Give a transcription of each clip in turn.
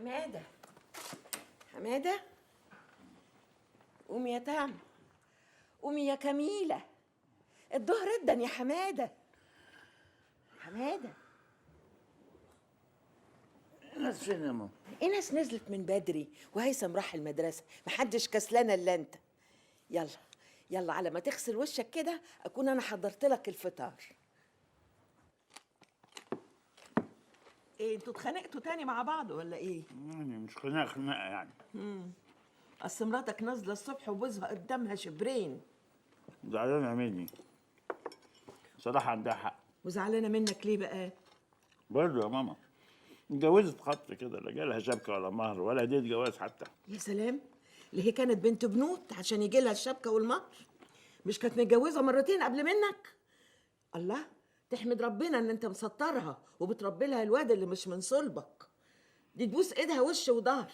حمادة، حمادة، قومي يا تام، قومي يا كميلة، الظهر ادن يا حمادة. حمادة، ناس فين يا ماما؟ ايناس نزلت من بدري وهيثم راح المدرسة، محدش كسلان الا انت. يلا يلا على ما تغسل وشك كده اكون انا حضرت لك الفطار. ايه انتوا اتخانقتوا تاني مع بعض ولا ايه؟ يعني مش خناقه يعني. اصل مراتك نازله الصبح وجوزها قدامها شبرين. زعلانه مني صراحه، عندها حق. وزعلانه منك ليه بقى؟ برضه يا ماما اتجوزت خطف كده، لا جالها شبكه ولا مهر ولا هديه جواز حتى. يا سلام، اللي هي كانت بنت بنوت عشان يجي لها الشبكه والمهر؟ مش كانت متجوزه مرتين قبل منك؟ الله، تحمد ربنا ان انت مسطرها وبتربي لها الواد اللي مش من صلبك. دي تبوس ايدها وش وظهر.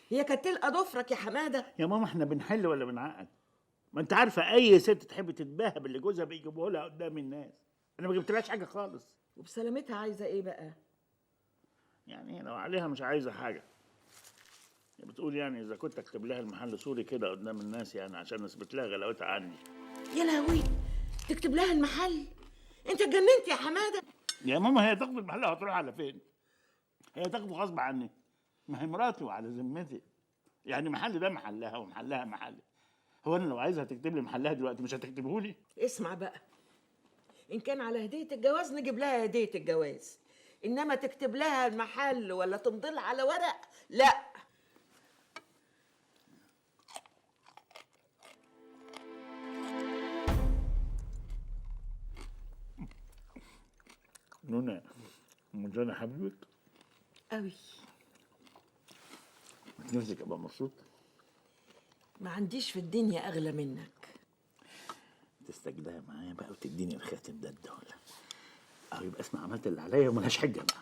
هي كانت تلقى ضفرك يا حماده. يا ماما احنا بنحل ولا بنعقد؟ ما انت عارفه اي ست تحب تتباهى باللي جوزها بيجيبوه لها قدام الناس. انا ما جبتلهاش حاجه خالص. وبسلامتها عايزه ايه بقى؟ يعني لو عليها مش عايزه حاجه. بتقول يعني اذا كنت اكتب لها المحل سوري كده قدام الناس يعني عشان اثبت لها غلاوتها عني. يا لهوي، تكتب لها المحل؟ انت اتجننت يا حماده. يا ماما هي تاخد المحل هتروح على فين؟ هي تاخده غصب عني. ما هي مراتي وعلى ذمتي. يعني محل ده محلها ومحلها محلي. هو انا لو عايزها تكتب لي محلها دلوقتي مش هتكتبه لي؟ اسمع بقى، ان كان على هديه الجواز نجيب لها هديه الجواز، انما تكتب لها المحل ولا تمضي لها على ورق، لا. نونا، مش انا حبيبك؟ قوي. نفسك ابقى مبسوط؟ ما عنديش في الدنيا اغلى منك. تستجدها معايا بقى وتديني الخاتم ده ولا؟ او يبقى اسمع عملت اللي عليا وملهاش حجه بقى.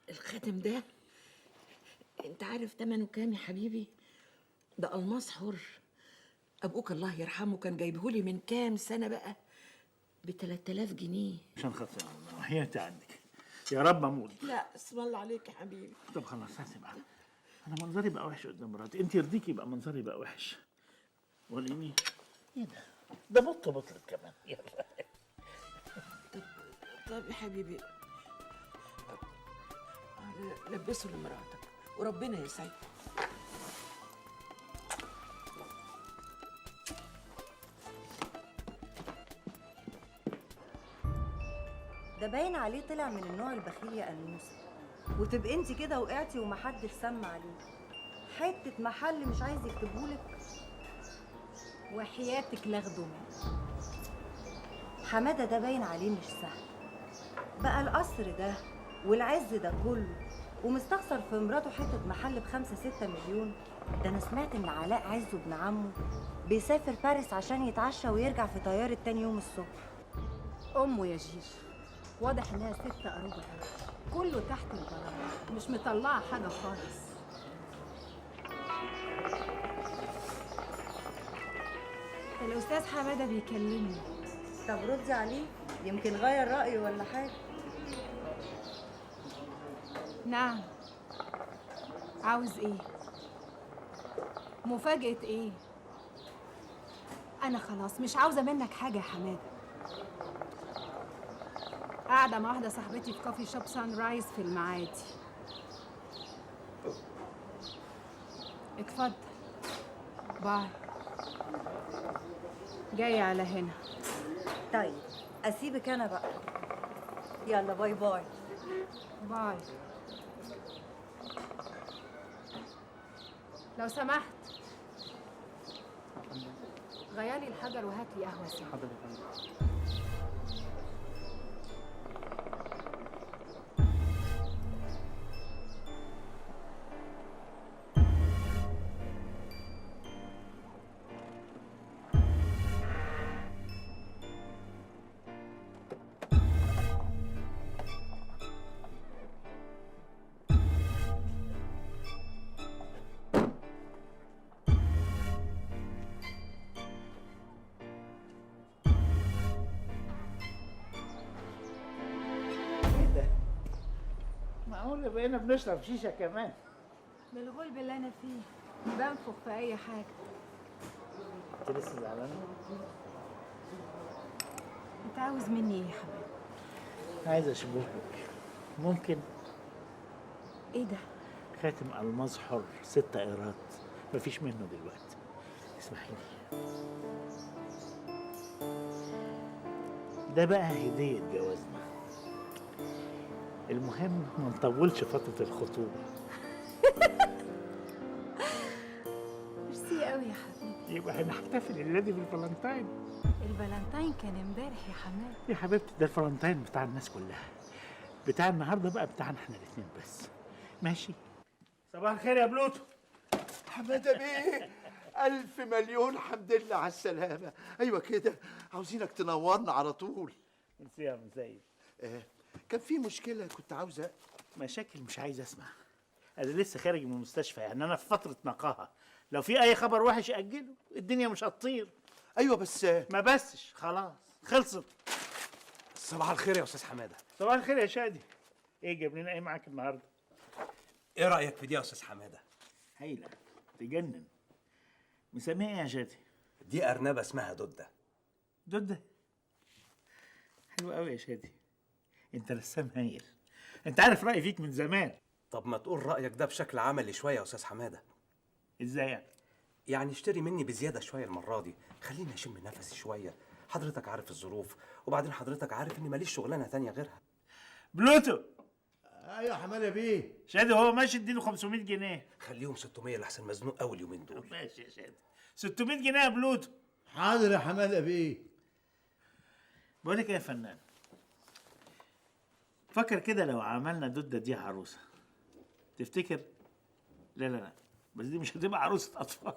الخاتم ده انت عارف تمنه كام يا حبيبي؟ ده الماس حر. ابوك الله يرحمه كان جايبهولي من كام سنه بقى ب 3000 جنيه. عشان خاطر الله وحياتي عندك يا رب اموت. لا اسم الله عليك يا حبيبي. طب خلاص هسيبها. انا منظري بقى وحش قدام مراتي، انت يرضيكي يبقى منظري بقى وحش؟ وريني. ايه ده بطلت كمان. يلا. طب يا حبيبي لبسه لمراتك وربنا يسعدك. ده باين عليه طلع من النوع البخيل يا أنوسة، وتبقي انت كده وقعتي ومحدش سمع عليه. حتة محل مش عايز يكتبهولك؟ وحياتك لاخده منه. حمادة ده باين عليه مش سهل، بقى القصر ده والعز ده كله ومستخسر في مراته حتة محل ب5-6 مليون. ده أنا سمعت إن علاء عزه ابن عمه بيسافر باريس عشان يتعشى ويرجع في طيارة تاني يوم الصبح. امه يا جيش واضح انها ست قروبه، كله تحت البراءه، مش مطلعه حاجه خالص. الاستاذ حماده بيكلمني. طب ردي عليه يمكن غير رأيه ولا حاجة. نعم، عاوز ايه؟ مفاجأة ايه؟ انا خلاص مش عاوزه منك حاجه يا حماده. قاعده مع واحده صاحبتي في كوفي شوب سان رايز في المعادي. اتفضل، باي. جايه على هنا. طيب أسيبك أنا بقى، يلا باي باي. باي. لو سمحت غيري الحجر وهات لي قهوه ساقعه. حاضر يا فندم. معقول بقينا بنشرب شيشه كمان؟ بالغلب اللي انا فيه بنفخ في اي حاجه. انت لسه زعلانه؟ انت عاوز مني ايه يا حبيبي؟ عايز اشبهك. ممكن؟ ايه ده؟ خاتم الماظ حر 6 قيراط، مفيش منه دلوقتي. اسمحي لي. ده بقى هدية جوازنا. المهم ما نطولش فترة الخطوبة. ميرسي قوي يا حبيبي. يبقى هنحتفل الليلة دي بالفالنتاين. الفالنتاين كان امبارح يا حماد. يا حبيبتي ده الفالنتاين بتاع الناس كلها، بتاع النهارده بقى بتاعنا احنا الاتنين بس. ماشي؟ صباح الخير يا بلوتو. حماده بيه، ألف مليون حمد لله على السلامة. أيوة كده، عاوزينك تنورنا على طول. ميرسي يا مسيد. كان في مشكلة كنت عاوزة. مشاكل مش عايز اسمع. انا لسه خارج من المستشفى، يعني انا في فترة نقاهة. لو في اي خبر وحش اجله، الدنيا مش هتطير. أيوة بس ما بسش خلاص، خلصت. صباح الخير يا استاذ حماده. صباح الخير يا شادي. ايه جايب لنا ايه معاك النهارده؟ ايه رايك في دي يا استاذ حماده؟ هايلة، تجنن. مسميها ايه يا شادي؟ دي ارنبه اسمها دوده. دودة. حلو قوي يا شادي، انت رسام هايل. انت عارف رأيي فيك من زمان. طب ما تقول رايك ده بشكل عملي شويه يا استاذ حماده. ازاي يعني؟ يعني اشتري مني بزياده شويه المره دي، خليني اشم نفسي شويه. حضرتك عارف الظروف، وبعدين حضرتك عارف اني ماليش شغلانه تانية غيرها. بلوتو. أيوة حماده بيه. شادي هو ماشي اديله 500 جنيه. خليهم 600 لحسن مزنوق قوي اليومين دول. ماشي يا شادي، 600 جنيه يا بلوتو. حاضر يا حماده بيه. بقول لك ايه يا فنان، فكر كده لو عملنا دودة دي عروسة، تفتكر؟ لا لا لا، بس دي مش هتبقى عروسة أطفال،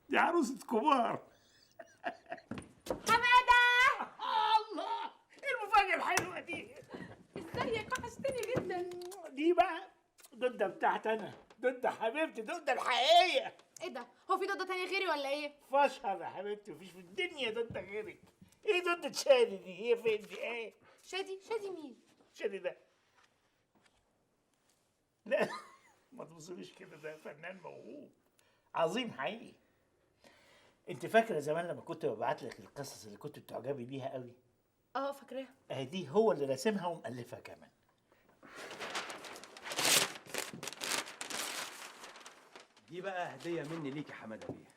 دي عروسة كبار. حمادة! الله، ايه المفاجأة الحلوة دي؟ ازيك؟ وحشتني جدا. دي بقى دودة بتاعت أنا، دودة حبيبتي، دودة الحقيقية. ايه ده؟ هو في دودة تانية غيري ولا ايه؟ فشهر يا حبيبتي، مفيش في الدنيا دودة غيرك. ايه دودة شادي دي؟ هي فين دي؟ ايه؟ شادي مين؟ شادي ده؟ لا ما تبصليش كده، ده فنان موهوب عظيم حقيقي. انت فاكره زمان لما كنت ببعت لك القصص اللي كنت بتعجبي بيها قوي؟ اه فاكراها. دي هو اللي راسمها ومؤلفها كمان. دي بقى هديه مني ليك يا حماده بيه.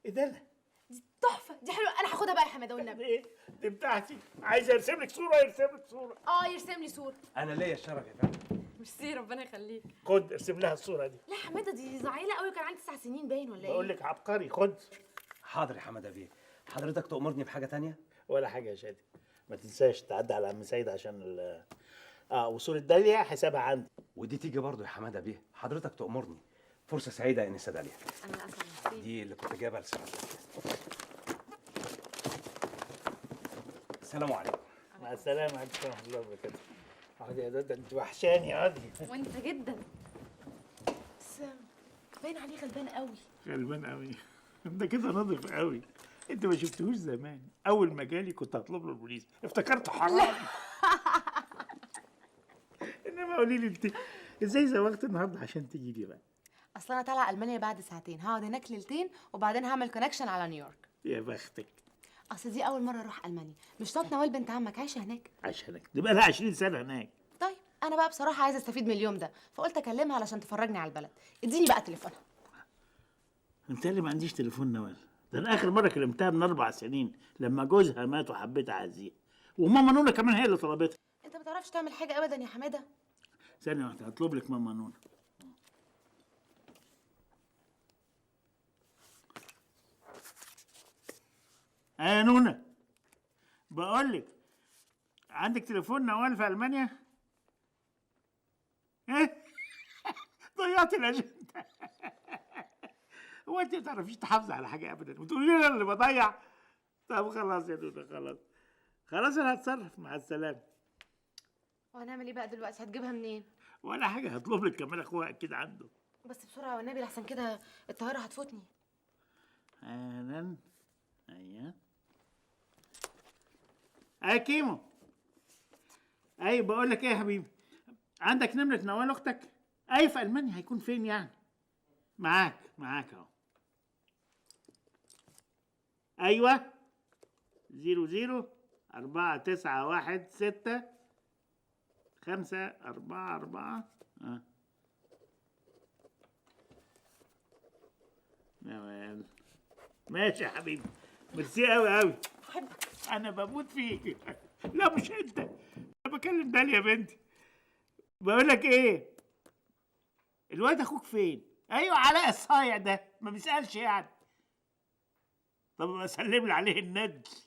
ايه ده؟ لا دي تحفة، دي حلوة، انا هاخدها بقى يا حمادة والنبي. ايه دي بتاعتي، عايز ارسم لك صوره يرسم لك صوره. اه يرسم لي صورة. انا ليا الشرف يا فندم. ميرسي، ربنا يخليك. خد ارسم لها الصوره دي. لا حمادة دي زعيلة قوي، كان عندي 9 سنين باين ولا ايه؟ بقول لك عبقري، خد. حاضر يا حماده بيه. حضرتك تأمرني بحاجه تانية؟ ولا حاجه يا شادي، ما تنساش تعدي على عم سيد عشان وصول داليا حسابها عندي. ودي تيجي برضو يا حماده بيه. حضرتك تأمرني. فرصه سعيده يا انسه داليا. انا اسف. دي اللي كنت جايبها لسعادتك. السلام عليكم. مع السلامه، عليكم ورحمه الله وبركاته. اقعدي يا دودة، انت وحشاني، اقعدي. وانت جدا. بس باين عليه غلبان قوي. غلبان قوي. ده كده ناضف قوي. انت ما شفتهوش زمان، اول ما جالي كنت هطلب له البوليس، افتكرته حرام. انما قولي لي انت ازاي زوغت النهارده عشان تيجي لي بقى؟ اصل انا طالعه المانيا بعد ساعتين، هقعد هناك ليلتين وبعدين هعمل كونكشن على نيويورك. يا بختك. اصل دي اول مره اروح المانيا، مش طنط نوال بنت عمك عايشه هناك. عشانك دي بقى لها 20 سنه هناك. طيب انا بقى بصراحه عايزه استفيد من اليوم ده، فقلت اكلمها علشان تفرجني على البلد. اديني بقى تليفونها. انت اللي ما عنديش تليفون نوال، ده انا اخر مره كلمتها من 4 سنين لما جوزها مات وحبيت اعزيه، وماما نونا كمان هي اللي طلبتها. انت ما تعرفش تعمل حاجه ابدا يا حماده. ثانيه واحده هطلب لك ماما نونا. يا نونا، بقول لك عندك تليفون نوال في المانيا؟ ايه؟ ضيعت الاجنده. هو انت ما تعرفيش تحافظي على حاجه ابدا وتقولي لي انا اللي بضيع؟ طب خلاص يا نونا، خلاص خلاص انا هتصرف. مع السلامه. وهنعمل ايه بقى دلوقتي؟ هتجيبها منين؟ ولا حاجه، هطلب لك كمان، اخوها اكيد عنده. بس بسرعه والنبي لحسن كده الطياره هتفوتني. اهلا. ايوه يا كيمو. ايوه بقول لك ايه يا حبيبي، عندك نمره نوال اختك؟ اي في المانيا، هيكون فين يعني؟ معاك اهو. ايوه 004916 544 ماشي يا حبيبي، ميرسي قوي. انا بموت فيك. لا مش انت، انا بكلم داليا يا بنتي. بقول لك ايه، الواد اخوك فين؟ ايوه علاء الصايع ده ما بيسالش يعني. طب بسلم لي عليه الند.